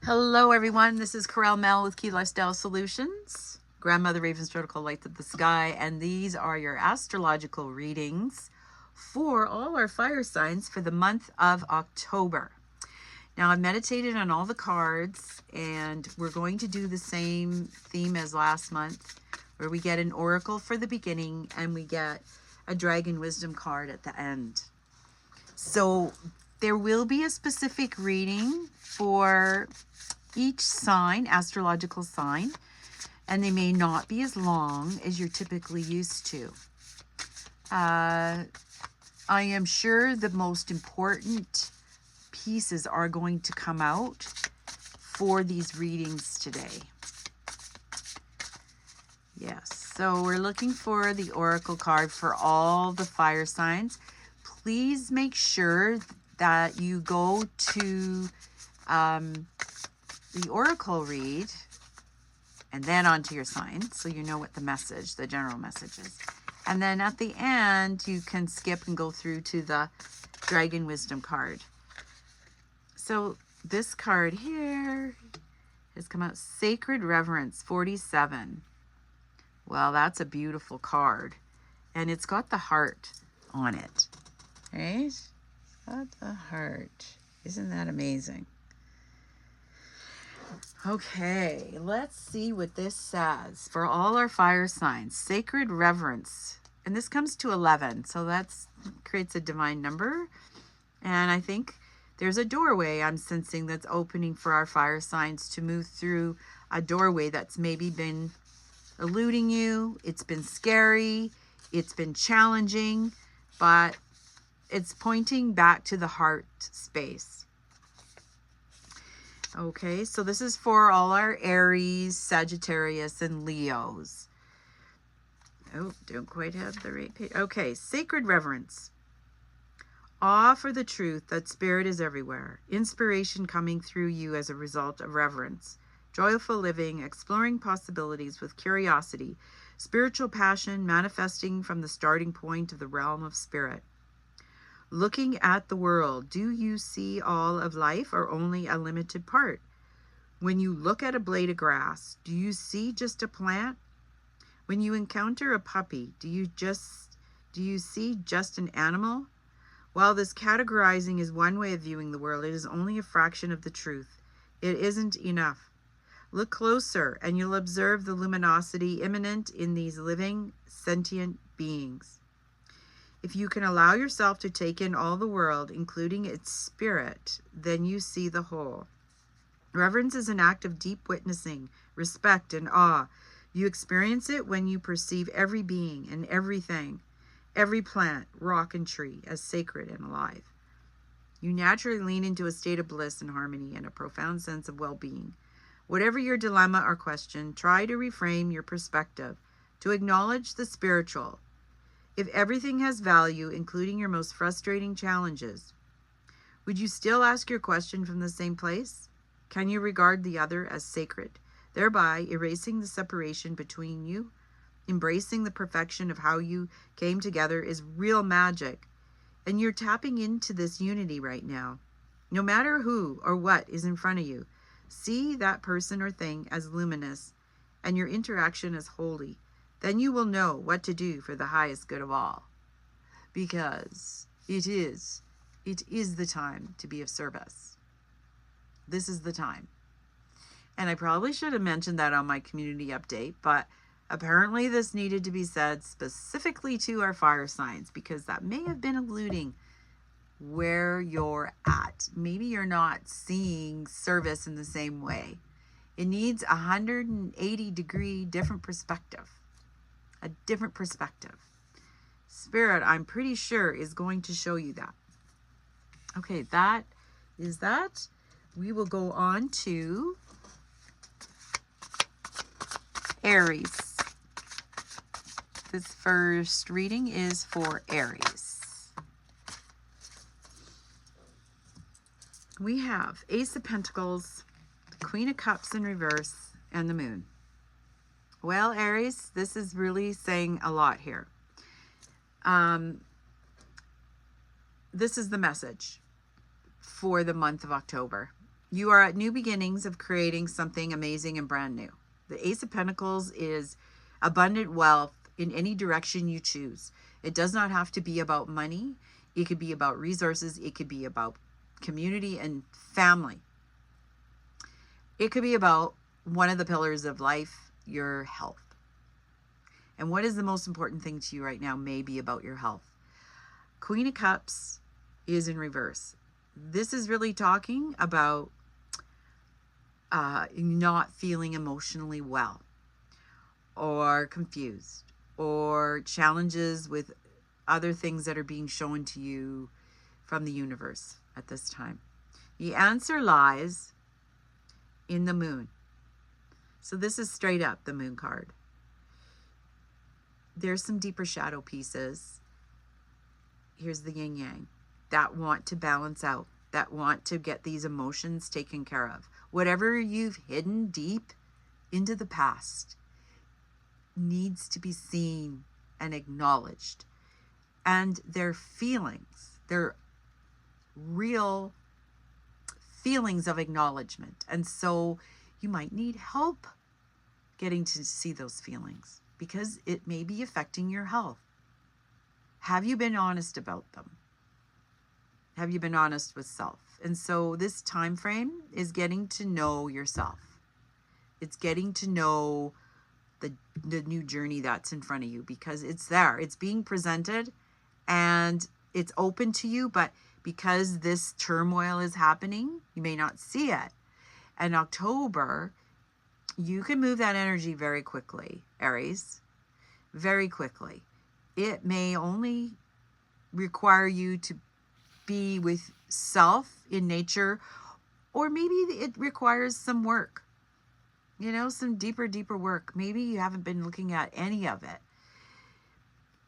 Hello everyone, this is Corel Mel with Key Lifestyle Solutions, Grandmother Raven's Vertical Light of the Sky, and these are your astrological readings for all our fire signs for the month of October. Now I've meditated on all the cards, and we're going to do the same theme as last month, where we get an oracle for the beginning and we get a dragon wisdom card at the end. So there will be a specific reading for each sign, astrological sign, and they may not be as long as you're typically used to. I am sure the most important pieces are going to come out for these readings today. Yes, so we're looking for the oracle card for all the fire signs. Please make sure that you go to the oracle read and then onto your sign, so you know what the message, the general message is. And then at the end, you can skip and go through to the Dragon Wisdom card. So this card here has come out, Sacred Reverence 47. Well, that's a beautiful card. And it's got the heart on it. Right? It's got the heart. Isn't that amazing? Okay, let's see what this says for all our fire signs. Sacred Reverence. And this comes to 11, so that creates a divine number. And I think there's a doorway I'm sensing that's opening for our fire signs to move through a doorway that's maybe been eluding you. It's been scary. It's been challenging, but it's pointing back to the heart space. Okay, so this is for all our Aries, Sagittarius, and Leos. Oh, don't quite have the right page. Okay, Sacred Reverence. Awe for the truth that spirit is everywhere. Inspiration coming through you as a result of reverence. Joyful living, exploring possibilities with curiosity. Spiritual passion manifesting from the starting point of the realm of spirit. Looking at the world, do you see all of life or only a limited part? When you look at a blade of grass, do you see just a plant? When you encounter a puppy, do you see just an animal? While this categorizing is one way of viewing the world, it is only a fraction of the truth. It isn't enough. Look closer and you'll observe the luminosity immanent in these living, sentient beings. If you can allow yourself to take in all the world, including its spirit, then you see the whole. Reverence is an act of deep witnessing, respect, and awe. You experience it when you perceive every being and everything, every plant, rock, and tree as sacred and alive. You naturally lean into a state of bliss and harmony and a profound sense of well-being. Whatever your dilemma or question, try to reframe your perspective, to acknowledge the spiritual. If everything has value, including your most frustrating challenges, would you still ask your question from the same place? Can you regard the other as sacred, thereby erasing the separation between you? Embracing the perfection of how you came together is real magic, and you're tapping into this unity right now. No matter who or what is in front of you, see that person or thing as luminous and your interaction as holy. Then you will know what to do for the highest good of all. Because it is the time to be of service. This is the time. And I probably should have mentioned that on my community update, but apparently this needed to be said specifically to our fire signs, because that may have been eluding where you're at. Maybe you're not seeing service in the same way. It needs a 180-degree different perspective. A different perspective. Spirit, I'm pretty sure, is going to show you that. Okay, that is that. We will go on to Aries. This first reading is for Aries. We have Ace of Pentacles, the Queen of Cups in reverse, and the Moon. Well, Aries, this is really saying a lot here. This is the message for the month of October. You are at new beginnings of creating something amazing and brand new. The Ace of Pentacles is abundant wealth in any direction you choose. It does not have to be about money. It could be about resources. It could be about community and family. It could be about one of the pillars of life, your health. And what is the most important thing to you right now may be about your health. Queen of Cups is in reverse. This is really talking about not feeling emotionally well, or confused, or challenges with other things that are being shown to you from the universe at this time. The answer lies in the moon. So this is straight up the moon card. There's some deeper shadow pieces. Here's the yin yang that want to balance out, that want to get these emotions taken care of. Whatever you've hidden deep into the past needs to be seen and acknowledged. And their feelings, their real feelings of acknowledgement. And so you might need help getting to see those feelings because it may be affecting your health. Have you been honest about them? Have you been honest with self? And so this time frame is getting to know yourself. It's getting to know the new journey that's in front of you, because it's there. It's being presented and it's open to you, but because this turmoil is happening, you may not see it. And October, you can move that energy very quickly, Aries, very quickly. It may only require you to be with self in nature, or maybe it requires some work, you know, some deeper work. Maybe you haven't been looking at any of it,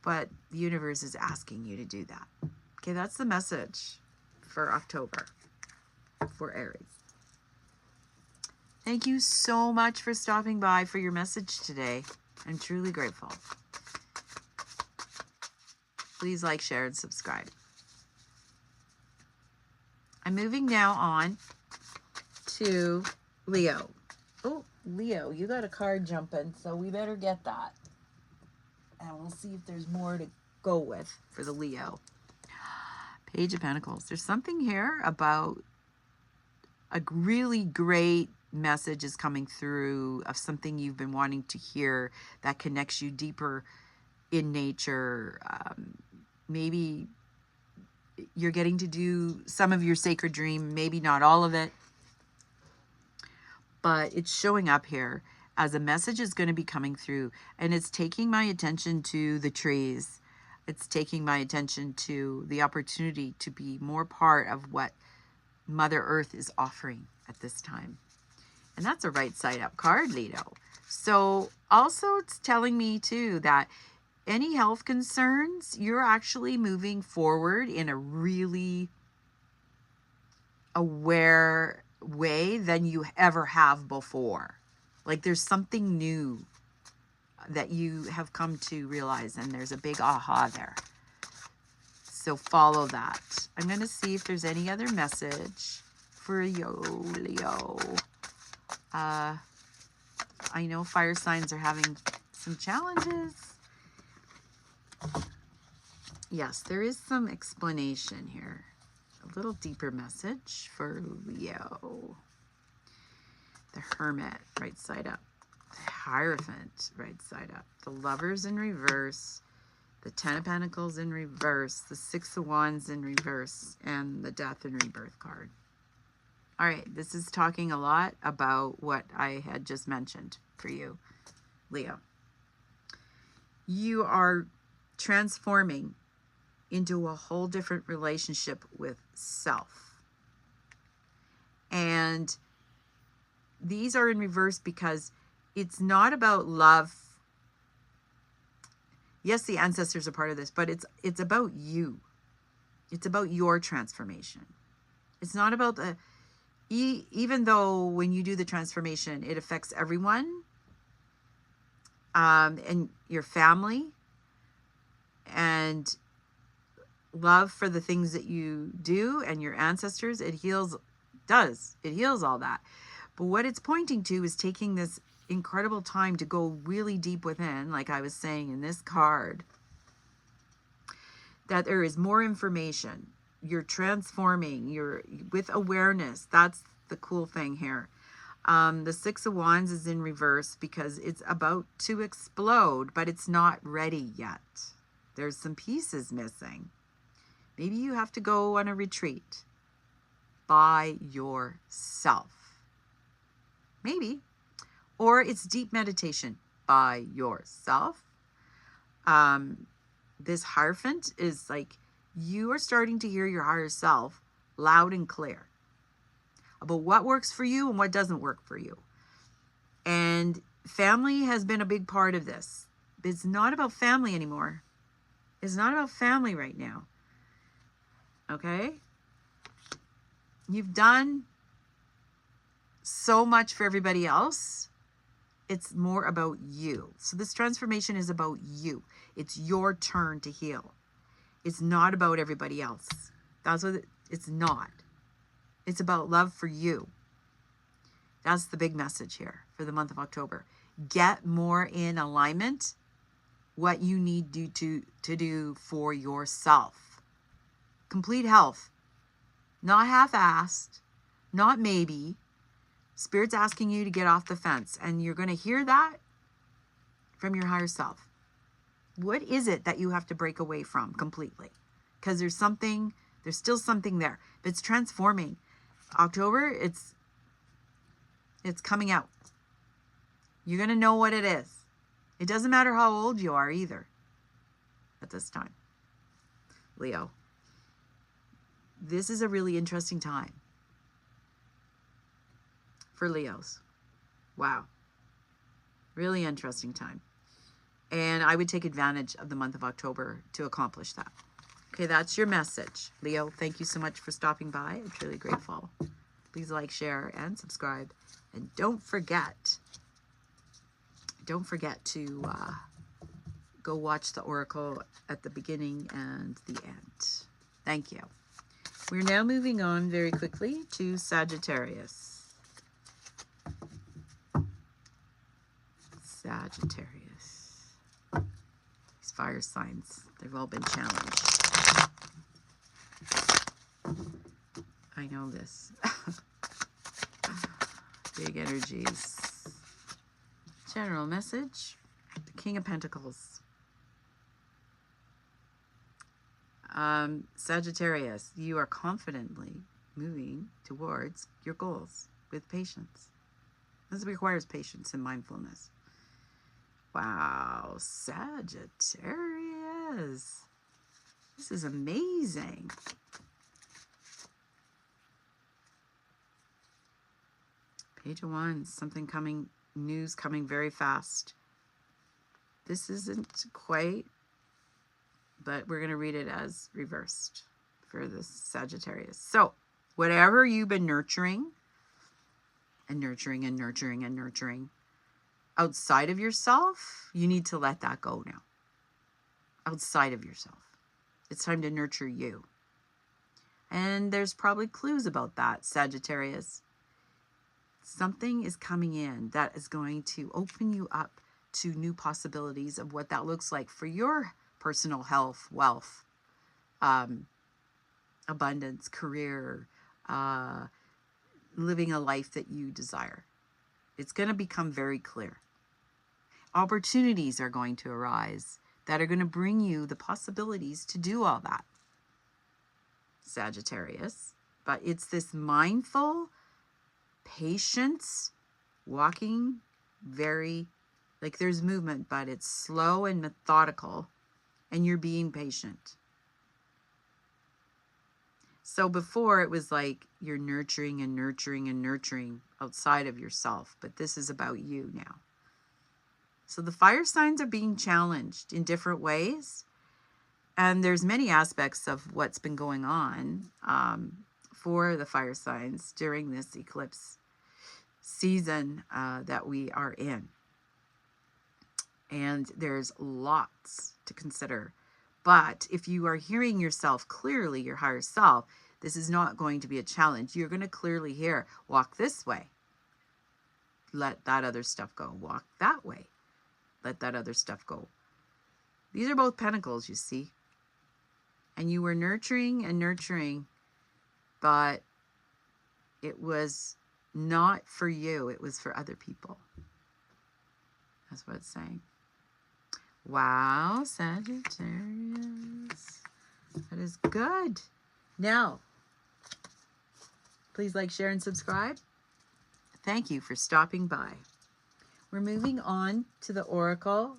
but the universe is asking you to do that. Okay, that's the message for October for Aries. Thank you so much for stopping by for your message today. I'm truly grateful. Please like, share, and subscribe. I'm moving now on to Leo. Oh, Leo, you got a card jumping, so we better get that. And we'll see if there's more to go with for the Leo. Page of Pentacles. There's something here about a really great message is coming through of something you've been wanting to hear that connects you deeper in nature. Maybe you're getting to do some of your sacred dream, maybe not all of it, but it's showing up here as a message is going to be coming through, and it's taking my attention to the trees. It's taking my attention to the opportunity to be more part of what Mother Earth is offering at this time. And that's a right side up card, Leo. So also it's telling me too that any health concerns, you're actually moving forward in a really aware way than you ever have before. Like there's something new that you have come to realize, and there's a big aha there. So follow that. I'm going to see if there's any other message for Leo. I know fire signs are having some challenges. Yes, there is some explanation here. A little deeper message for Leo. The Hermit, right side up. The Hierophant, right side up. The Lovers in reverse. The Ten of Pentacles in reverse. The Six of Wands in reverse. And the Death and Rebirth card. All right, this is talking a lot about what I had just mentioned for you, Leo. You are transforming into a whole different relationship with self. And these are in reverse because it's not about love. Yes, the ancestors are part of this, but it's about you. It's about your transformation. It's not about the, even though when you do the transformation, it affects everyone, and your family, and love for the things that you do and your ancestors. It heals does. It heals all that. But what it's pointing to is taking this incredible time to go really deep within, like I was saying in this card, that there is more information. You're transforming, you're with awareness. That's the cool thing here. The Six of Wands is in reverse because it's about to explode, but it's not ready yet. There's some pieces missing. Maybe you have to go on a retreat by yourself. Maybe. Or it's deep meditation by yourself. This Hierophant is like you are starting to hear your higher self loud and clear about what works for you and what doesn't work for you. And family has been a big part of this. It's not about family anymore. It's not about family right now. Okay? You've done so much for everybody else. It's more about you. So this transformation is about you. It's your turn to heal. It's not about everybody else. That's what it's not. It's about love for you. That's the big message here for the month of October. Get more in alignment what you need to do for yourself. Complete health. Not half-assed. Not maybe. Spirit's asking you to get off the fence. And you're going to hear that from your higher self. What is it that you have to break away from completely? Because there's still something there. But it's transforming. October, it's coming out. You're going to know what it is. It doesn't matter how old you are either at this time. Leo. This is a really interesting time for Leos. Wow. Really interesting time. And I would take advantage of the month of October to accomplish that. Okay, that's your message. Leo, thank you so much for stopping by. I'm truly grateful. Please like, share, and subscribe. And don't forget to go watch the Oracle at the beginning and the end. Thank you. We're now moving on very quickly to Sagittarius. Sagittarius. These fire signs, they've all been challenged. I know this. Big energies. General message. The King of Pentacles. Sagittarius, you are confidently moving towards your goals with patience. This requires patience and mindfulness. Wow, Sagittarius. This is amazing. Page of Wands, something coming, news coming very fast. This isn't quite, but we're going to read it as reversed for the Sagittarius. So, whatever you've been nurturing and nurturing and nurturing and nurturing outside of yourself, you need to let that go now. Outside of yourself. It's time to nurture you. And there's probably clues about that, Sagittarius. Something is coming in that is going to open you up to new possibilities of what that looks like for your personal health, wealth, abundance, career, living a life that you desire. It's going to become very clear. Opportunities are going to arise that are going to bring you the possibilities to do all that, Sagittarius. But it's this mindful patience, walking very, like there's movement, but it's slow and methodical, and you're being patient. So before it was like you're nurturing and nurturing and nurturing outside of yourself, but this is about you now. So the fire signs are being challenged in different ways, and there's many aspects of what's been going on for the fire signs during this eclipse season that we are in. And there's lots to consider. But if you are hearing yourself clearly, your higher self, This is not going to be a challenge. You're going to clearly hear, walk this way. Let that other stuff go. Walk that way. Let that other stuff go. These are both pentacles, you see. And you were nurturing and nurturing, but it was not for you. It was for other people. That's what it's saying. Wow, Sagittarius. That is good. Now, please like, share, and subscribe. Thank you for stopping by. We're moving on to the oracle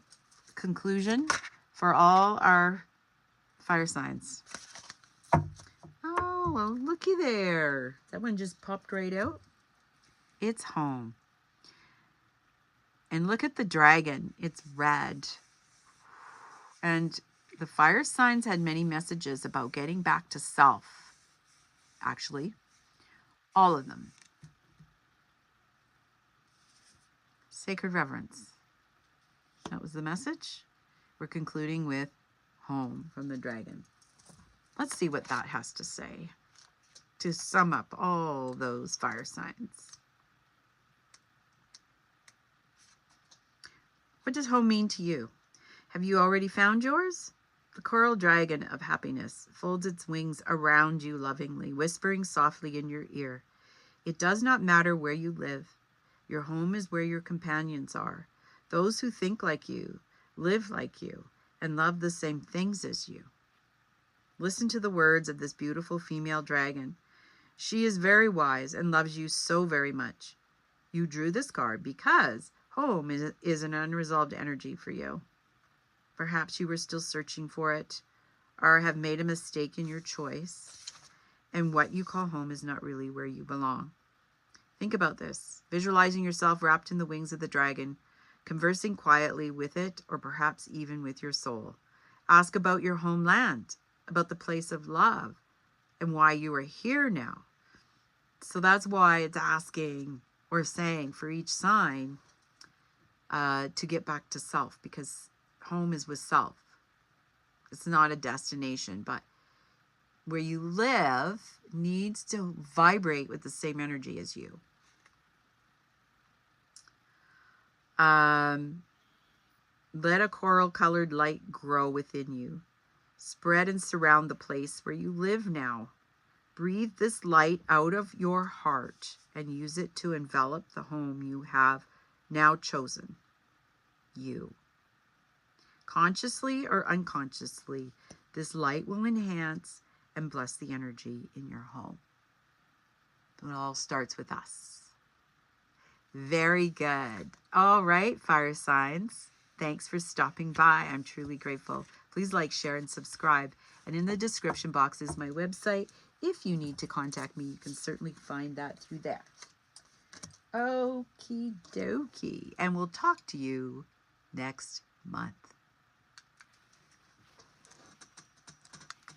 conclusion for all our fire signs. Oh, well, looky there. That one just popped right out. It's home. And look at the dragon. It's red. And the fire signs had many messages about getting back to self. Actually, all of them. Sacred reverence. That was the message. We're concluding with home from the dragon. Let's see what that has to say to sum up all those fire signs. What does home mean to you? Have you already found yours? The coral dragon of happiness folds its wings around you lovingly, whispering softly in your ear. It does not matter where you live. Your home is where your companions are. Those who think like you, live like you, and love the same things as you. Listen to the words of this beautiful female dragon. She is very wise and loves you so very much. You drew this card because home is an unresolved energy for you. Perhaps you were still searching for it, or have made a mistake in your choice, and what you call home is not really where you belong. Think about this, visualizing yourself wrapped in the wings of the dragon, conversing quietly with it, or perhaps even with your soul. Ask about your homeland, about the place of love, and why you are here now. So that's why it's asking or saying for each sign to get back to self, because home is with self. It's not a destination, but where you live needs to vibrate with the same energy as you. Let a coral-colored light grow within you. Spread and surround the place where you live now. Breathe this light out of your heart and use it to envelop the home you have now chosen. You. Consciously or unconsciously, this light will enhance and bless the energy in your home. It all starts with us. Very good. All right, fire signs. Thanks for stopping by. I'm truly grateful. Please like, share, and subscribe. And in the description box is my website. If you need to contact me, you can certainly find that through there. Okie dokie. And we'll talk to you next month.